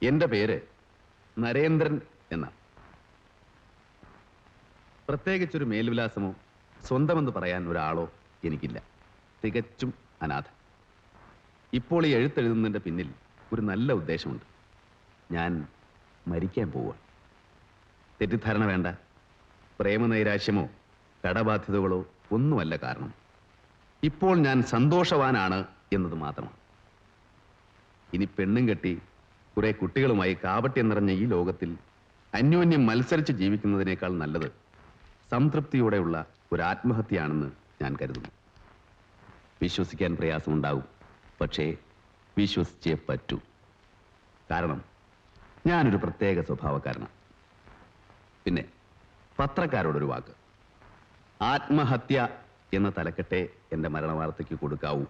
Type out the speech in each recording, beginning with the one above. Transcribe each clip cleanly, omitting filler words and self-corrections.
എന്റെ പേര് നരേന്ദ്രൻ എന്ന. പ്രത്യേകിച്ചൊരു മേൽവിലാസമോ സ്വന്തമെന്ന് പറയാൻ ഒരാളോ എനിക്കില്ല. തികച്ചും അനാഥ. ഇപ്പോൾ ഈ എഴുത്തെഴുതുന്നതിൻ്റെ പിന്നിൽ ഒരു നല്ല ഉദ്ദേശമുണ്ട്. ഞാൻ മരിക്കാൻ പോവുകയാണ്. തെറ്റിദ്ധാരണ വേണ്ട. പ്രേമനൈരാശ്യമോ കടബാധ്യതകളോ ഒന്നുമല്ല കാരണം. ഇപ്പോൾ ഞാൻ സന്തോഷവാനാണ് എന്നത് മാത്രമാണ്. ഇനി പെണ്ണും കെട്ടി കുറെ കുട്ടികളുമായി കാപട്യം നിറഞ്ഞ ഈ ലോകത്തിൽ അന്യോന്യം മത്സരിച്ച് ജീവിക്കുന്നതിനേക്കാൾ നല്ലത് സംതൃപ്തിയോടെയുള്ള ഒരു ആത്മഹത്യയാണെന്ന് ഞാൻ കരുതുന്നു. വിശ്വസിക്കാൻ പ്രയാസമുണ്ടാവും, പക്ഷേ വിശ്വസിച്ചേ പറ്റൂ. കാരണം ഞാനൊരു പ്രത്യേക സ്വഭാവക്കാരനാണ്. പിന്നെ പത്രക്കാരോടൊരു വാക്ക്. ആത്മഹത്യ എന്ന തലക്കെട്ടേ എൻ്റെ മരണവാർത്തയ്ക്ക് കൊടുക്കാവൂ.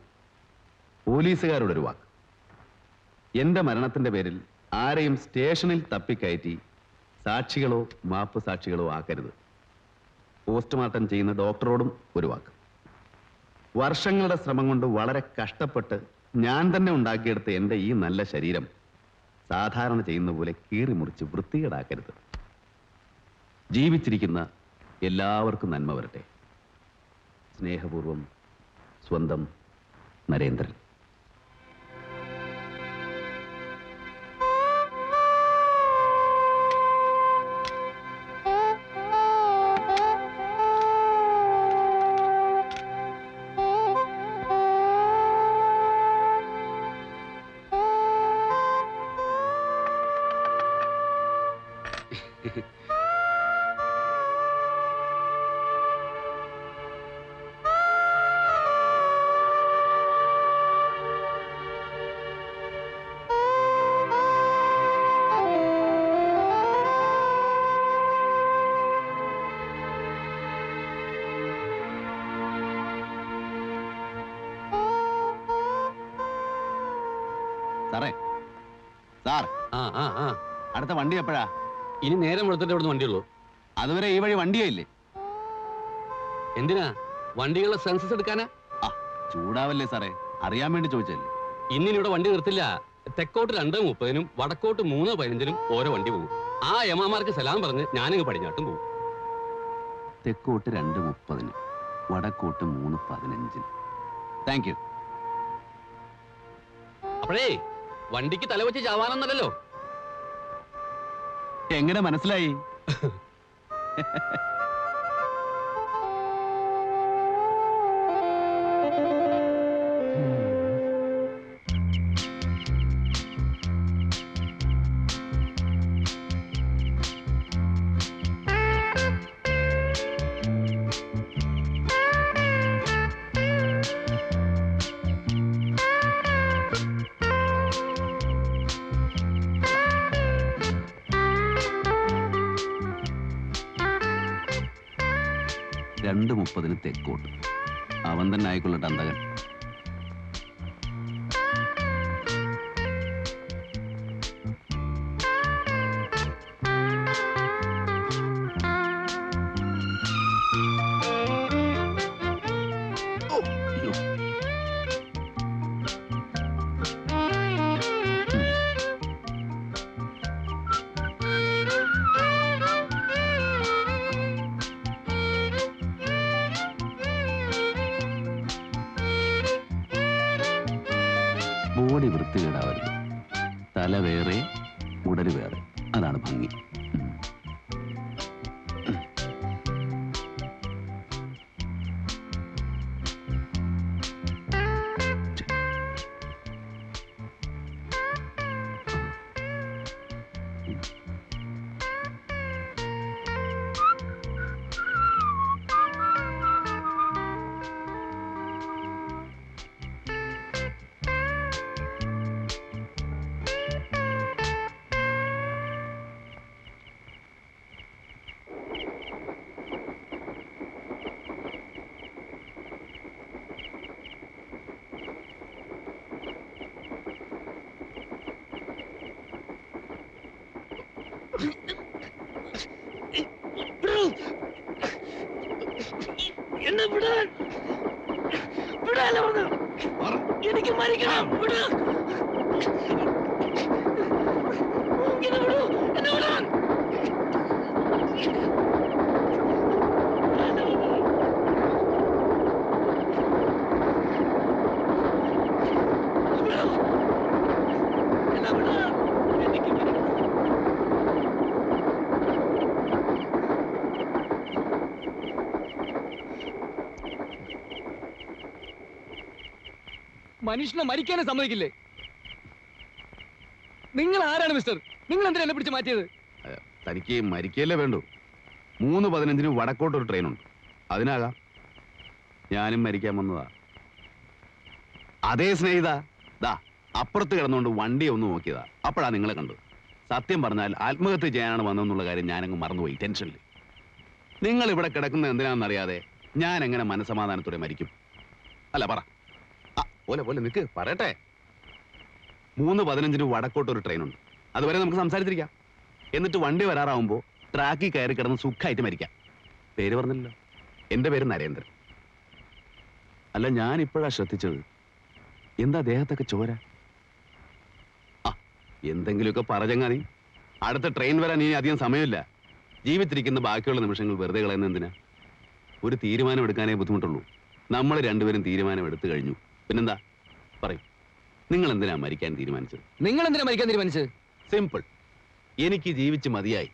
പോലീസുകാരോടൊരു വാക്ക്. എൻ്റെ മരണത്തിൻ്റെ പേരിൽ ആരെയും സ്റ്റേഷനിൽ തപ്പിക്കയറ്റി സാക്ഷികളോ മാപ്പ് സാക്ഷികളോ ആക്കരുത്. പോസ്റ്റ്മോർട്ടം ചെയ്യുന്ന ഡോക്ടറോടും ഒരു വാക്ക്. വർഷങ്ങളുടെ ശ്രമം കൊണ്ട് വളരെ കഷ്ടപ്പെട്ട് ഞാൻ തന്നെ ഉണ്ടാക്കിയെടുത്ത എൻ്റെ ഈ നല്ല ശരീരം സാധാരണ ചെയ്യുന്ന പോലെ കീറി മുറിച്ച് വൃത്തികേടാക്കരുത്. ജീവിച്ചിരിക്കുന്ന എല്ലാവർക്കും നന്മ വരട്ടെ. സ്നേഹപൂർവം, സ്വന്തം നരേന്ദ്രൻ. സാറേ, സാർ, അടുത്ത വണ്ടി എപ്പോഴാ? ഇനി നേരം എടുത്തിട്ട് ഇവിടുന്ന് വണ്ടിയുള്ളൂ. അതുവരെ ഈ വഴി വണ്ടിയേ ഇല്ലേ? എന്തിനാ? വണ്ടികളുടെ സെൻസസ് എടുക്കാനാ? ചൂടാവല്ലേ സാറേ, അറിയാൻ വേണ്ടി ചോദിച്ചല്ലേ. ഇന്നിവിടെ വണ്ടി നിർത്തില്ല. തെക്കോട്ട് 2:30-നും വടക്കോട്ട് 3:15-നും ഓരോ വണ്ടി പോകും. ആ യമാമാർക്ക് സലാം പറഞ്ഞ് ഞാനങ്ങ് പടിഞ്ഞാട്ടും പോകും. തെക്കോട്ട് 2:30-ന്, വടക്കോട്ട് 3:15-ന്. Thank you. അപ്പോഴേ വണ്ടിക്ക് തലവെച്ച് ചാവാനൊന്നല്ലോ. എങ്ങനെ മനസ്സിലായി? രണ്ട് 30-ന് തെക്കോട്ട്. അവൻ തന്നെ ആയിക്കൊള്ളട്ടെ അന്തകൻ. ബോഡി വൃത്തികേടാവരുത്. തല വേറെ, ഉടല് വേറെ. അതാണ് ഭംഗി. എനിക്ക് മരിക്കണം. മനുഷ്യനെ മരിക്കാനേ സമ്മതിക്കില്ലേ? നിങ്ങൾ ആരാണ് മിസ്റ്റർ? നിങ്ങൾ എന്തിനാ എന്നെ പിടിച്ച് മാറ്റിയത്? തനിക്ക് മരിക്കല്ലേ വേണ്ടു. 3:15 വടക്കോട്ട് ഒരു ട്രെയിനുണ്ട്. അതിനാകാം ഞാനും മരിക്കാൻ വന്നതാ. അതേ സ്നേഹിത, ദാ അപ്പുറത്ത് കിടന്നുകൊണ്ട് വണ്ടി ഒന്ന് നോക്കിയതാ. അപ്പോഴാ നിങ്ങളെ കണ്ടു. സത്യം പറഞ്ഞാൽ ആത്മഹത്യ ചെയ്യാനാണ് വന്നതെന്നുള്ള കാര്യം ഞാനങ്ങ് മറന്നുപോയി ടെൻഷനിൽ. നിങ്ങൾ ഇവിടെ കിടക്കുന്നത് എന്തിനാണെന്നറിയാതെ ഞാൻ എങ്ങനെ മനസമാധാനത്തോടെ മരിക്കും? അല്ല പറ. പോലെ പോലെ നിൽക്ക്, പറയട്ടെ. 3:15 വടക്കോട്ട് ഒരു ട്രെയിനുണ്ട്. അതുവരെ നമുക്ക് സംസാരിച്ചിരിക്കാം. എന്നിട്ട് വണ്ടി വരാറാവുമ്പോൾ ട്രാക്കിൽ കയറി കിടന്ന് സുഖമായിട്ട് മരിക്കാം. പേര് പറഞ്ഞല്ലോ, എൻ്റെ പേര് നരേന്ദ്രൻ. അല്ല, ഞാൻ ഇപ്പോഴാ ശ്രദ്ധിച്ചത്. എന്താ ദേഹത്തൊക്കെ ചോര? എന്തെങ്കിലുമൊക്കെ പറഞ്ഞങ്ങാതി. അടുത്ത ട്രെയിൻ വരാൻ ഇനി അധികം സമയമില്ല. ജീവിച്ചിരിക്കുന്ന ബാക്കിയുള്ള നിമിഷങ്ങൾ വെറുതെ കളയുന്ന എന്തിനാ? ഒരു തീരുമാനം എടുക്കാനേ ബുദ്ധിമുട്ടുള്ളൂ. നമ്മൾ രണ്ടുപേരും തീരുമാനം എടുത്തു കഴിഞ്ഞു. പിന്നെന്താ പറയും? നിങ്ങൾ എന്തിനാ മരിക്കാൻ തീരുമാനിച്ചത്? നിങ്ങൾ എന്തിനാ മരിക്കാൻ തീരുമാനിച്ചത്? സിമ്പിൾ. എനിക്ക് ജീവിച്ച് മതിയായി.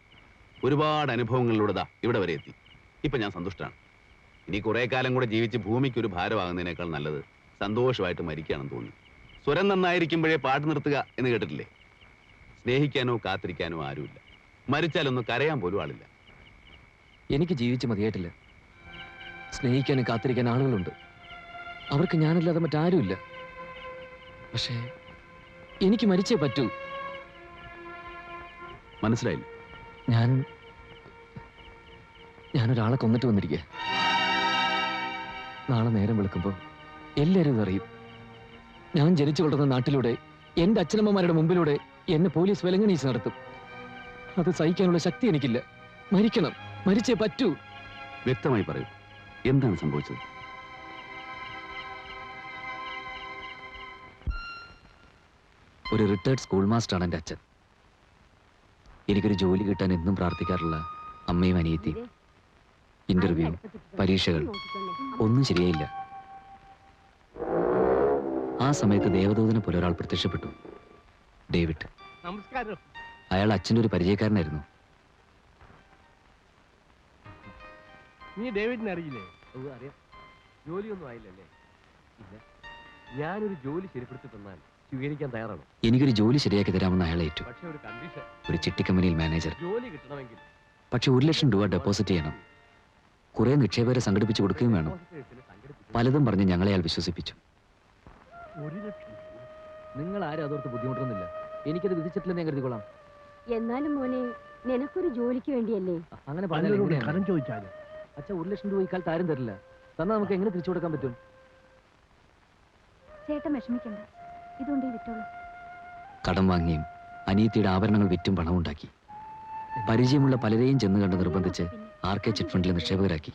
ഒരുപാട് അനുഭവങ്ങളിലൂടെ ദാ ഇവിടെ വരെ എത്തി. ഇപ്പൊ ഞാൻ സന്തുഷ്ടനാണ്. ഇനി കുറെ കാലം കൂടെ ജീവിച്ച് ഭൂമിക്ക് ഒരു ഭാരമാകുന്നതിനേക്കാൾ നല്ലത് സന്തോഷമായിട്ട് മരിക്കുകയാണെന്ന് തോന്നി. സ്വരം നന്നായിരിക്കുമ്പോഴേ പാട്ട് നിർത്തുക എന്ന് കേട്ടിട്ടില്ലേ? സ്നേഹിക്കാനോ കാത്തിരിക്കാനോ ആരുമില്ല. മരിച്ചാലൊന്ന് കരയാൻ പോലും ആളില്ല. എനിക്ക് ജീവിച്ച് മതിയായിട്ടില്ല. സ്നേഹിക്കാനും കാത്തിരിക്കാൻ ആളുകളുണ്ട്. അവർക്ക് ഞാനല്ലാതെ മറ്റാരുമില്ല. പക്ഷേ എനിക്ക് മരിച്ചേ പറ്റൂ. മനസ്സിലായില്ല? ഞാനൊരാളെ കൊന്നിട്ട് വന്നിരിക്കുക. നാളെ നേരം വെളുക്കുമ്പോൾ എല്ലാവരും ഇതറിയും. ഞാൻ ജനിച്ചു വളർന്ന നാട്ടിലൂടെ എന്റെ അച്ഛനമ്മമാരുടെ മുമ്പിലൂടെ എന്നെ പോലീസ് വിലങ്ങണീച്ച് നടത്തും. അത് സഹിക്കാനുള്ള ശക്തി എനിക്കില്ല. മരിക്കണം, മരിച്ചേ പറ്റൂ. വ്യക്തമായി പറയൂ, എന്താണ് സംഭവിച്ചത്? ഒരു റിട്ടയർഡ് സ്കൂൾ മാസ്റ്ററാണ് എൻ്റെ അച്ഛൻ. എനിക്കൊരു ജോലി കിട്ടാൻ എന്നും പ്രാർത്ഥിക്കാറുള്ള അമ്മയും അനിയത്തി. ഇന്റർവ്യൂ, പരീക്ഷകൾ ഒന്നും ശരിയായില്ല. ആ സമയത്ത് ദേവദൂതനെ പോലെ ഒരാൾ പ്രത്യക്ഷപ്പെട്ടു. ഡേവിഡ്. നമസ്കാരം. അയാൾ അച്ഛൻ്റെ ഒരു പരിചയക്കാരനായിരുന്നു. നീ ഡേവിഡിനെ അറിയില്ലേ? അറിയാം. ജോലിയൊന്നും ആയില്ലല്ലേ? ഇല്ല. ഞാനൊരു ജോലി ശരിപ്പെടുത്തി തന്നാൽ സ്വീകരിക്കാൻ തയ്യാറാണ്. എനിക്കൊരു ജോലി ശരിയാക്കി തരാമെന്ന് അയാളെ ഏറ്റു. പക്ഷെ ഒരു കണ്ടീഷൻ. ഒരു ചിട്ടി കമ്പനിയിൽ മാനേജർ. ജോലി കിട്ടണമെങ്കിൽ പക്ഷെ 1 ലക്ഷം രൂപ ഡെപ്പോസിറ്റ് ചെയ്യണം. കുറെ നിക്ഷേപകരെ സംഘടിപ്പിച്ചു കൊടുക്കുകയും വേണം. പലതും പറഞ്ഞ് ഞങ്ങളെ അയാൾ വിശ്വസിപ്പിച്ചു. 1 ലക്ഷം. നിങ്ങൾ ആരും അതോർത്ത് ബുദ്ധിമുട്ടൊന്നുമില്ല. എനിക്കത് വിധിച്ചിട്ടില്ലെന്ന് ഞാൻ കരുതിക്കൊള്ളാം. എന്നാലും മോനെ, നിനക്കൊരു ജോലിക്ക് വേണ്ടിയല്ലേ? അങ്ങനെ കരം ചോദിച്ചാലും അച്ഛൻ 1 ലക്ഷം രൂപ ഇക്കാലത്ത് ആരും തരില്ല. തന്നാൽ നമുക്ക് എങ്ങനെ തിരിച്ചു കൊടുക്കാൻ പറ്റും? ചേട്ടൻ വിഷമിക്കണ്ട, ഇതുകൊണ്ട് വിറ്റോളൂ. കടം വാങ്ങിയും അനിയത്തിയുടെ ആഭരണങ്ങൾ വിറ്റും പണമുണ്ടാക്കി. പരിചയമുള്ള പലരെയും ചെന്ന് കണ്ട് നിർബന്ധിച്ച് RK ചിറ്റ് ഫണ്ടിൽ നിക്ഷേപകരാക്കി.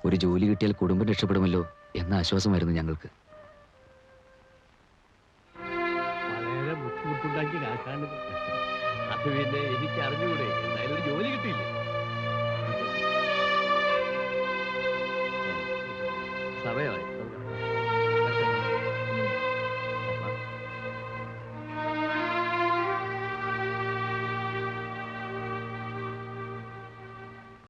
ഒരു ജോലി കിട്ടിയാൽ കുടുംബം രക്ഷപ്പെടുമല്ലോ എന്ന ആശ്വാസമായിരുന്നു ഞങ്ങൾക്ക്. വളരെ ബുദ്ധിമുട്ടുണ്ടാക്കി കാശാണ്. അത് പിന്നെ എനിക്ക് അറിഞ്ഞുകൂടെ? എന്തായാലും ഒരു ജോലി കിട്ടിയില്ലേ? സമയമായി.